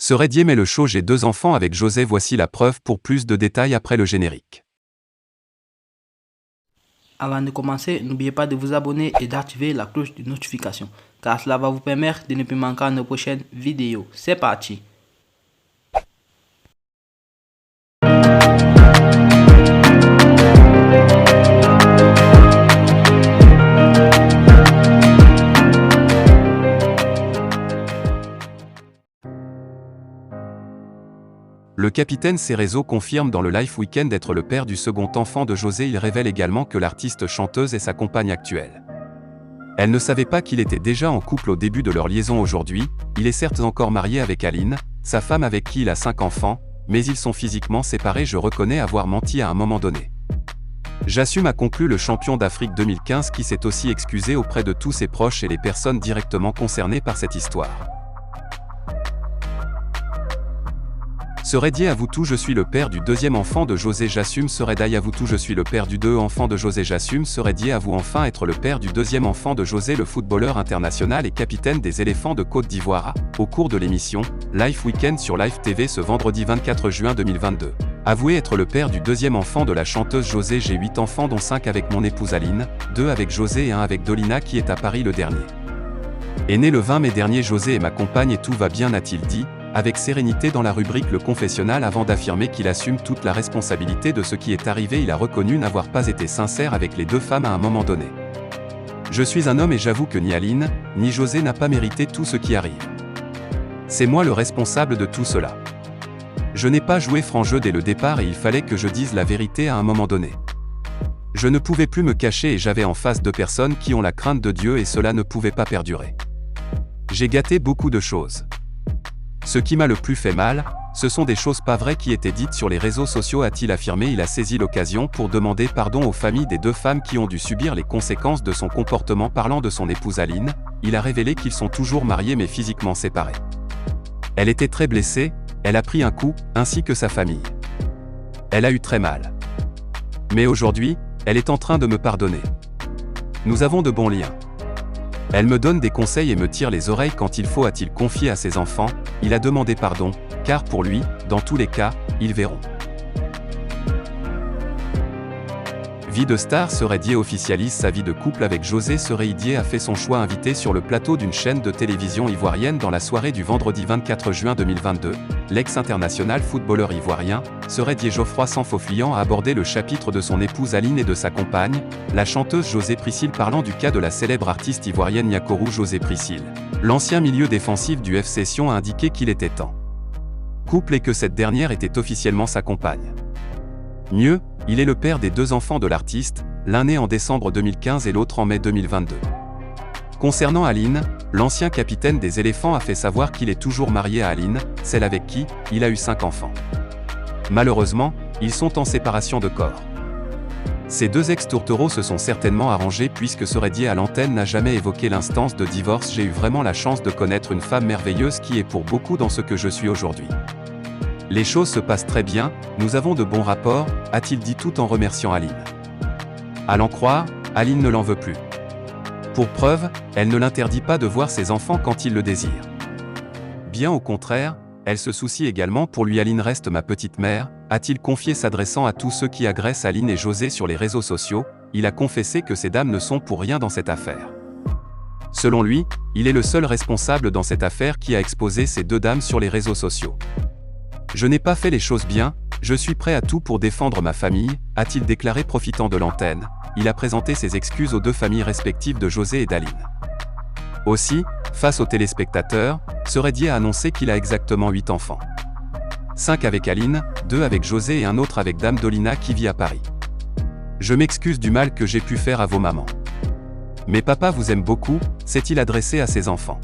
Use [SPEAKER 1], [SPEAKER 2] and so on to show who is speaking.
[SPEAKER 1] Serait Dié mais le show J'ai 2 enfants avec José. Voici la preuve pour plus de détails après le générique.
[SPEAKER 2] Avant de commencer, n'oubliez pas de vous abonner et d'activer la cloche de notification, car cela va vous permettre de ne plus manquer nos prochaines vidéos. C'est parti!
[SPEAKER 1] Le capitaine Cerezo confirme dans le Life Weekend être le père du second enfant de José. Il révèle également que l'artiste chanteuse est sa compagne actuelle. Elle ne savait pas qu'il était déjà en couple au début de leur liaison aujourd'hui. Il est certes encore marié avec Aline, sa femme avec qui il a 5 enfants, mais ils sont physiquement séparés. Je reconnais avoir menti à un moment donné. J'assume, a conclu le champion d'Afrique 2015 qui s'est aussi excusé auprès de tous ses proches et les personnes directement concernées par cette histoire. Serait Dié Avoutou, je suis le père du 2e enfant de José. J'assume. Serait Dié Avoutou, je suis le père du 2 enfant de José. J'assume. Serait Dié avoue enfin être le père du 2e enfant de José. Le footballeur international et capitaine des Éléphants de Côte d'Ivoire a, au cours de l'émission Life Weekend sur Live TV ce vendredi 24 juin 2022, avoué être le père du 2e enfant de la chanteuse José. J'ai 8 enfants dont 5 avec mon épouse Aline, 2 avec José et 1 avec Dolina qui est à Paris le dernier. Est né le 20 mai dernier. José est ma compagne et tout va bien, a-t-il dit avec sérénité dans la rubrique Le Confessionnal avant d'affirmer qu'il assume toute la responsabilité de ce qui est arrivé. Il a reconnu n'avoir pas été sincère avec les 2 femmes à un moment donné. Je suis un homme et j'avoue que ni Aline, ni José n'a pas mérité tout ce qui arrive. C'est moi le responsable de tout cela. Je n'ai pas joué franc jeu dès le départ et il fallait que je dise la vérité à un moment donné. Je ne pouvais plus me cacher et j'avais en face 2 personnes qui ont la crainte de Dieu et cela ne pouvait pas perdurer. J'ai gâté beaucoup de choses. Ce qui m'a le plus fait mal, ce sont des choses pas vraies qui étaient dites sur les réseaux sociaux, a-t-il affirmé. Il a saisi l'occasion pour demander pardon aux familles des 2 femmes qui ont dû subir les conséquences de son comportement. Parlant de son épouse Aline, il a révélé qu'ils sont toujours mariés mais physiquement séparés. Elle était très blessée, elle a pris un coup, ainsi que sa famille. Elle a eu très mal. Mais aujourd'hui, elle est en train de me pardonner. Nous avons de bons liens. Elle me donne des conseils et me tire les oreilles quand il faut, a-t-il confié à ses enfants. Il a demandé pardon, car pour lui, dans tous les cas, ils verront. Vie de star. Serait Dié officialise sa vie de couple avec José. Serait Dié a fait son choix, invité sur le plateau d'une chaîne de télévision ivoirienne dans la soirée du vendredi 24 juin 2022. L'ex-international footballeur ivoirien, Serait Dié Geoffroy sans faux-fuyant a abordé le chapitre de son épouse Aline et de sa compagne, la chanteuse José Priscille, parlant du cas de la célèbre artiste ivoirienne Niakourou. José Priscille, l'ancien milieu défensif du FC Sion, a indiqué qu'il était en couple et que cette dernière était officiellement sa compagne. Mieux, il est le père des 2 enfants de l'artiste, l'un né en décembre 2015 et l'autre en mai 2022. Concernant Aline, l'ancien capitaine des Éléphants a fait savoir qu'il est toujours marié à Aline, celle avec qui il a eu 5 enfants. Malheureusement, ils sont en séparation de corps. Ces 2 ex-tourtereaux se sont certainement arrangés puisque Serait Dié à l'antenne n'a jamais évoqué l'instance de divorce. J'ai eu vraiment la chance de connaître une femme merveilleuse qui est pour beaucoup dans ce que je suis aujourd'hui. Les choses se passent très bien, nous avons de bons rapports, a-t-il dit tout en remerciant Aline. À l'en croire, Aline ne l'en veut plus. Pour preuve, elle ne l'interdit pas de voir ses enfants quand il le désire. Bien au contraire, elle se soucie également pour lui. Aline reste ma petite mère, a-t-il confié s'adressant à tous ceux qui agressent Aline et José sur les réseaux sociaux. Il a confessé que ces dames ne sont pour rien dans cette affaire. Selon lui, il est le seul responsable dans cette affaire qui a exposé ces 2 dames sur les réseaux sociaux. Je n'ai pas fait les choses bien, je suis prêt à tout pour défendre ma famille, a-t-il déclaré. Profitant de l'antenne, il a présenté ses excuses aux 2 familles respectives de José et d'Aline. Aussi, face aux téléspectateurs, Serait Dié a annoncé qu'il a exactement 8 enfants. 5 avec Aline, 2 avec José et un autre avec Dame Dolina qui vit à Paris. Je m'excuse du mal que j'ai pu faire à vos mamans. Mais papa vous aime beaucoup, s'est-il adressé à ses enfants.